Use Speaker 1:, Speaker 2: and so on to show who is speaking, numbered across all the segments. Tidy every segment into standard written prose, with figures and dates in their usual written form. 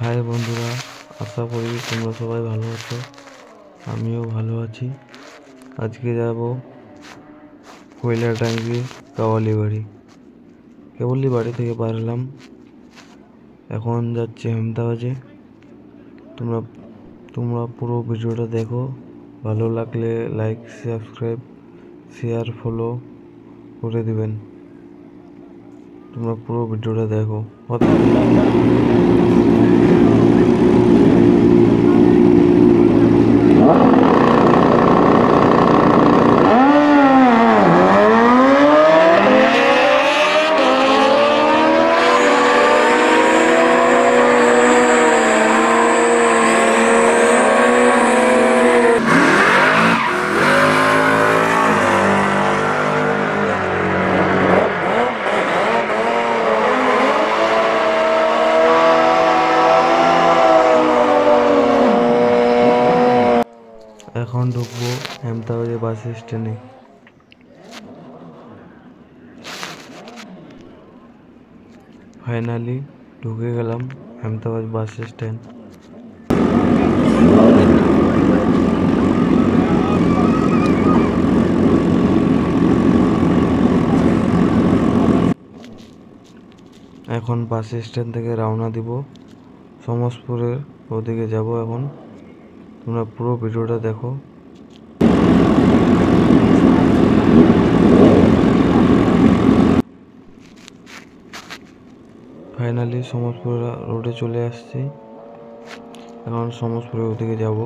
Speaker 1: High বন্ধুরা, আশা করি তোমরা সবাই ভালো আছো। আমিও ভালো আছি। আজকে যাব কৈলাটাঙ্গি কাওয়ালি বাড়ি। কেবলই বাড়ি থেকে বার হলাম, এখন যাচ্ছি আহমেদাবাদে। তোমরা পুরো ভিডিওটা দেখো। ভালো লাগলে লাইক, সাবস্ক্রাইব, শেয়ার, ফলো করে দিবেন। তোমরা পুরো ভিডিওটা দেখো। এখন ঢুকবো আহমেদাবাদে বাস স্ট্যান্ডে। ফাইনালি ঢুকে গেলাম আহমেদাবাদ বাস স্ট্যান্ড। এখন বাস স্ট্যান্ড থেকে রওনা দিব সমসপুরের ওদিকে যাব। এখন তোমরা পুরো ভিডিওটা দেখো। ফাইনালি সমসপুর রোডে চলে আসছি। এখন সমসপুরের ওদিকে যাব।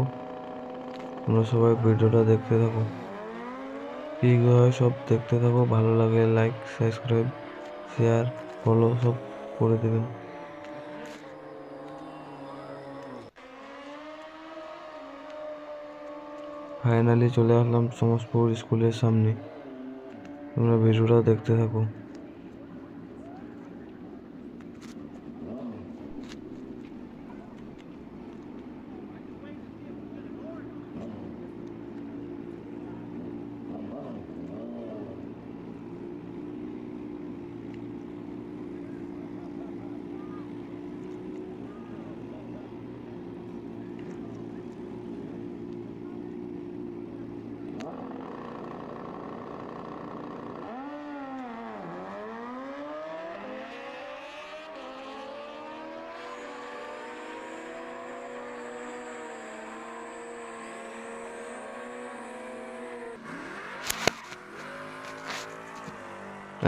Speaker 1: তোমরা সবাই ভিডিওটা দেখতে থাকো। কি হয় সব দেখতে থাকো। ভালো লাগে লাইক, সাবস্ক্রাইব, শেয়ার, ফলো সব করে দেবেন। ফাইনালি চলে আসলাম সমসপুর স্কুলের সামনে। তোমরা ভিডিওটা দেখতে থাকো।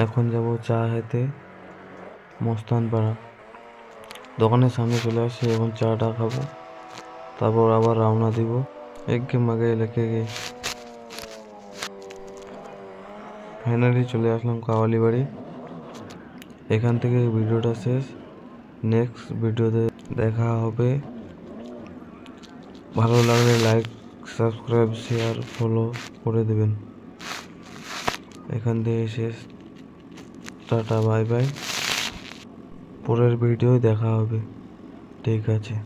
Speaker 1: এখন যাব চা খেতে মস্তানপাড়া। দোকানের সামনে চলে আসছি। এখন চাটা খাবো, তারপর আবার রওনা দিব একঘে মাগে লেখে গিয়ে। ফাইনালি চলে আসলাম কাওয়ালি বাড়ি। এখান থেকে ভিডিওটা শেষ। নেক্সট ভিডিওতে দেখা হবে। ভালো লাগলে লাইক, সাবস্ক্রাইব, শেয়ার, ফলো করে দেবেন। এখান থেকে শেষ। Tata, bye bye. পরের ভিডিও দেখা হবে। ঠিক আছে।